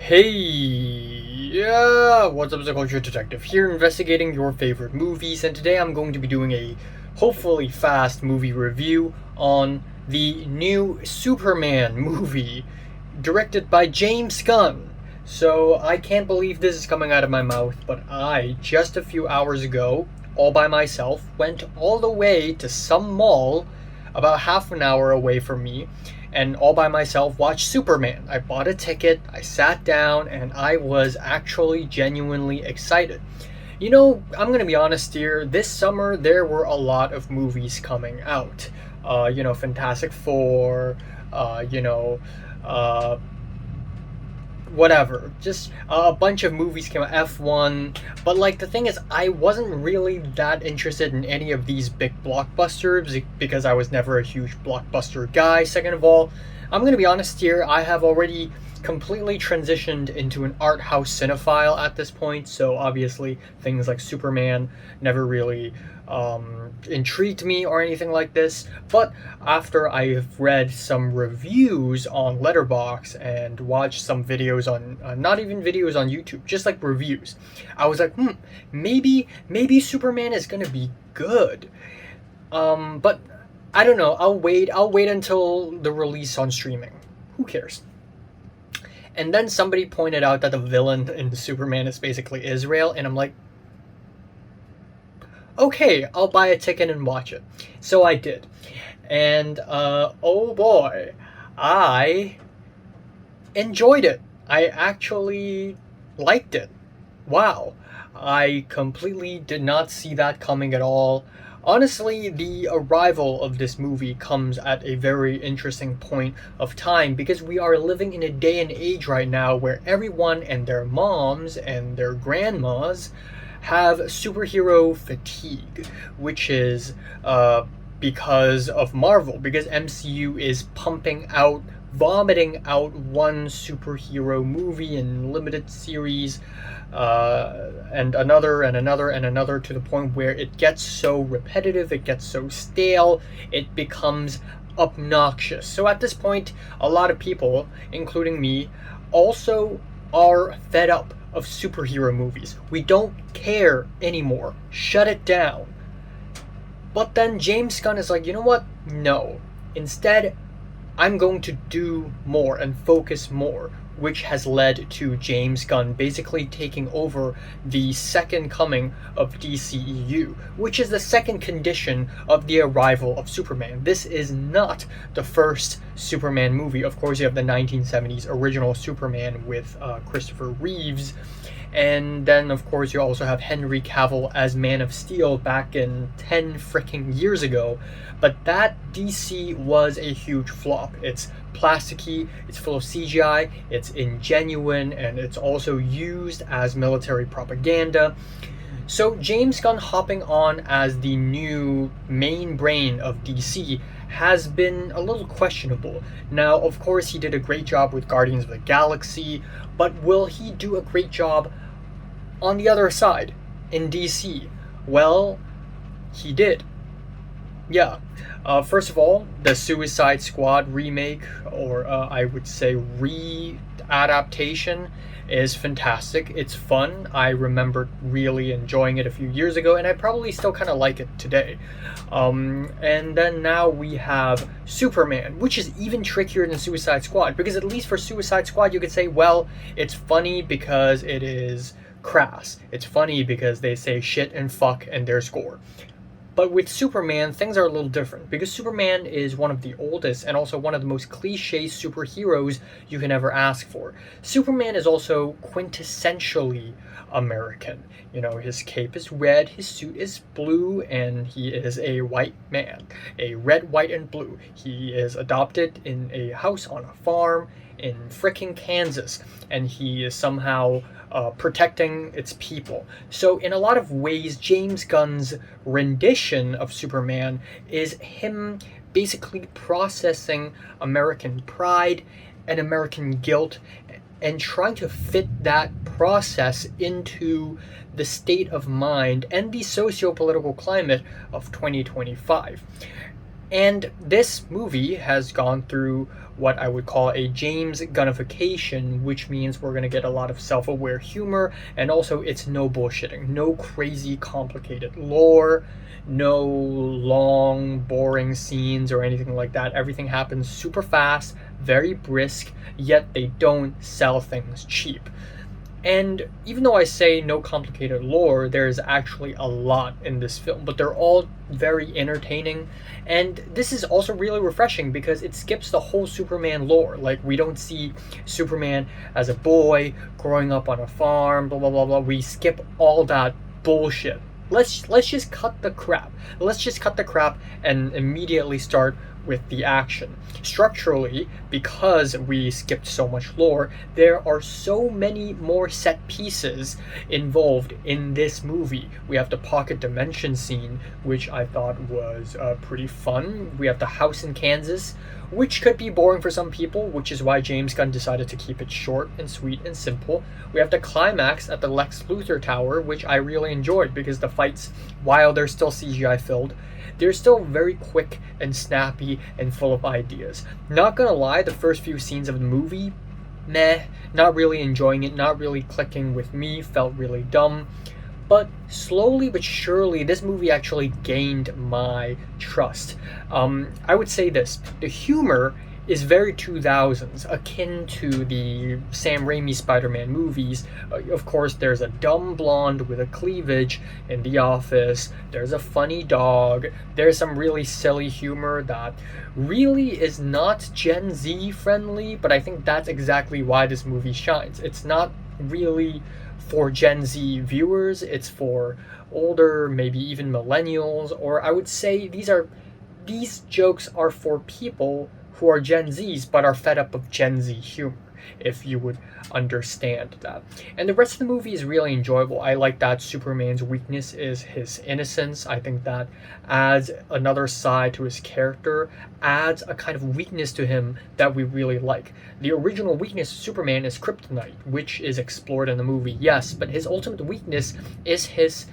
Hey, yeah, what's up, Culture Detective here, investigating your favorite movies, and today I'm going to be doing a hopefully fast movie review on the new Superman movie, directed by James Gunn. So I can't believe this is coming out of my mouth, but I, just a few hours ago, all by myself, went all the way to some mall about half an hour away from me and all by myself watched Superman. I bought a ticket, I sat down, and I was actually genuinely excited. You know, I'm gonna be honest here, this summer there were a lot of movies coming out. Fantastic Four, uh, whatever. Just a bunch of movies came out, F1. But like the thing is, I wasn't really that interested in any of these big blockbusters because I was never a huge blockbuster guy. Second of all, I'm gonna be honest here, I have already completely transitioned into an art house cinephile at this point, so obviously things like Superman never really intrigued me or anything like this. But after I've read some reviews on Letterboxd and watched some videos on, not even videos on YouTube, just like reviews, I was like, maybe Superman is gonna be good. But I don't know. I'll wait until the release on streaming. Who cares? And then somebody pointed out that the villain in Superman is basically Israel, and I'm like, okay, I'll buy a ticket and watch it. So I did. And oh boy, I enjoyed it. I actually liked it. Wow. I completely did not see that coming at all. Honestly, the arrival of this movie comes at a very interesting point of time because we are living in a day and age right now where everyone and their moms and their grandmas have superhero fatigue, which is because of Marvel, because MCU is vomiting out one superhero movie and limited series, and another and another and another, to the point where it gets so repetitive, it gets so stale, it becomes obnoxious. So at this point, a lot of people, including me, also are fed up of superhero movies. We don't care anymore. Shut it down. But then James Gunn is like, you know what? No. Instead, I'm going to do more and focus more, which has led to James Gunn basically taking over the second coming of DCEU, which is the second condition of the arrival of Superman. This is not the first Superman movie. Of course, you have the 1970s original Superman with Christopher Reeves. And then, of course, you also have Henry Cavill as Man of Steel back in 10 freaking years ago. But that DC was a huge flop. It's plasticky, it's full of CGI, it's ingenuine, and it's also used as military propaganda. So James Gunn hopping on as the new main brain of DC has been a little questionable. Now, of course, he did a great job with Guardians of the Galaxy, but will he do a great job on the other side, in DC? Well, he did. Yeah. First of all, the Suicide Squad remake, or I would say re-adaptation, is fantastic. It's fun. I remember really enjoying it a few years ago, and I probably still kind of like it today. And then now we have Superman, which is even trickier than Suicide Squad, because at least for Suicide Squad, you could say, well, it's funny because it is crass. It's funny because they say shit and fuck and there's gore. But with Superman, things are a little different because Superman is one of the oldest and also one of the most cliche superheroes you can ever ask for. Superman is also quintessentially American. You know, his cape is red, his suit is blue, and he is a white man. A red, white, and blue. He is adopted in a house on a farm in frickin' Kansas, and he is somehow protecting its people. So in a lot of ways, James Gunn's rendition of Superman is him basically processing American pride and American guilt and trying to fit that process into the state of mind and the socio-political climate of 2025. And this movie has gone through what I would call a James Gunnification, which means we're going to get a lot of self aware humor, and also it's no bullshitting, no crazy complicated lore, no long, boring scenes or anything like that. Everything happens super fast, very brisk, yet they don't sell things cheap. And even though I say no complicated lore, there is actually a lot in this film, but they're all very entertaining. And this is also really refreshing because it skips the whole Superman lore. Like, we don't see Superman as a boy growing up on a farm, blah blah blah blah. We skip all that bullshit. Let's just cut the crap. Let's just cut the crap and immediately start with the action. Structurally, because we skipped so much lore, there are so many more set pieces involved in this movie. We have the pocket dimension scene, which I thought was pretty fun. We have the house in Kansas, which could be boring for some people, which is why James Gunn decided to keep it short and sweet and simple. We have the climax at the Lex Luthor Tower, which I really enjoyed because the fights, while they're still CGI filled, they're still very quick and snappy and full of ideas. Not gonna lie, the first few scenes of the movie, meh, not really enjoying it, not really clicking with me, felt really dumb. But slowly but surely, this movie actually gained my trust. I would say this: the humor is very 2000s, akin to the Sam Raimi Spider-Man movies. Of course, there's a dumb blonde with a cleavage in The Office. There's a funny dog. There's some really silly humor that really is not Gen Z friendly, but I think that's exactly why this movie shines. It's not really for Gen Z viewers, it's for older, maybe even millennials, or I would say these jokes are for people who are Gen Zs but are fed up of Gen Z humor, if you would understand that. And the rest of the movie is really enjoyable. I like that Superman's weakness is his innocence. I think that adds another side to his character, adds a kind of weakness to him that we really like. The original weakness of Superman is kryptonite, which is explored in the movie, yes, but his ultimate weakness is his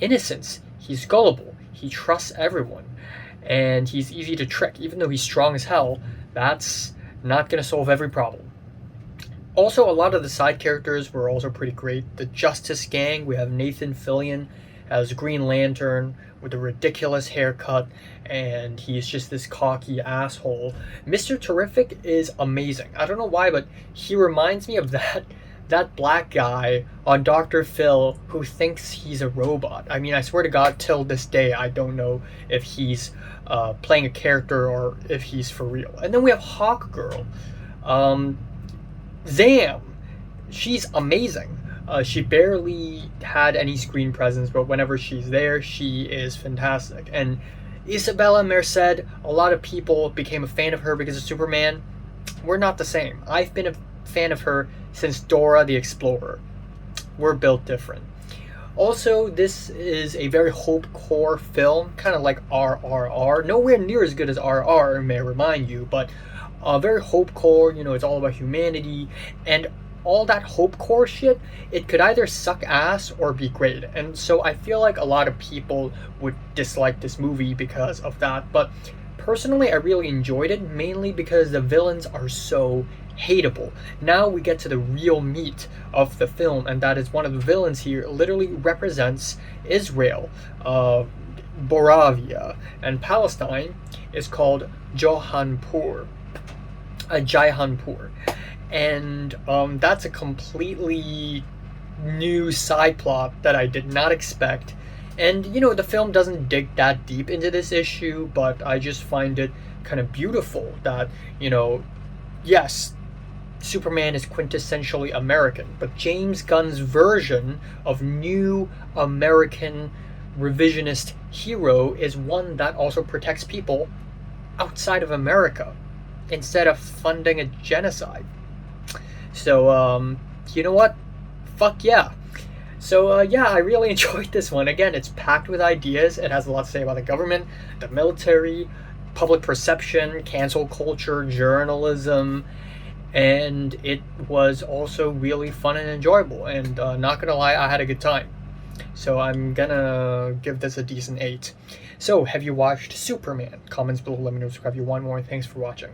innocence. He's gullible, he trusts everyone, and he's easy to trick. Even though he's strong as hell, that's not going to solve every problem. Also, a lot of the side characters were also pretty great. The Justice Gang, we have Nathan Fillion as Green Lantern with a ridiculous haircut, and he's just this cocky asshole. Mr. Terrific is amazing. I don't know why, but he reminds me of that black guy on Dr. Phil who thinks he's a robot. I mean, I swear to God, till this day, I don't know if he's playing a character or if he's for real. And then we have Hawk Girl. Zam! She's amazing. She barely had any screen presence, but whenever she's there, she is fantastic. And Isabella Merced, a lot of people became a fan of her because of Superman. We're not the same. I've been a fan of her since Dora the Explorer. We're built different. Also, this is a very hope-core film, kind of like RRR. Nowhere near as good as RR, may I remind you, but very hope-core. You know, it's all about humanity, and all that hope-core shit, it could either suck ass or be great. And so I feel like a lot of people would dislike this movie because of that. But personally, I really enjoyed it, mainly because the villains are so hateable. Now we get to the real meat of the film, and that is one of the villains here literally represents Israel, Boravia, and Palestine is called Jaihanpur. And that's a completely new side plot that I did not expect. And, you know, the film doesn't dig that deep into this issue, but I just find it kind of beautiful that, you know, yes, Superman is quintessentially American, but James Gunn's version of new American revisionist hero is one that also protects people outside of America instead of funding a genocide. So, you know what? Fuck yeah. So, yeah, I really enjoyed this one. Again, it's packed with ideas. It has a lot to say about the government, the military, public perception, cancel culture, journalism, and it was also really fun and enjoyable. And not gonna lie, I had a good time. So I'm gonna give this a decent 8. So, have you watched Superman? Comments below, let me know. Subscribe if you want more. Thanks for watching.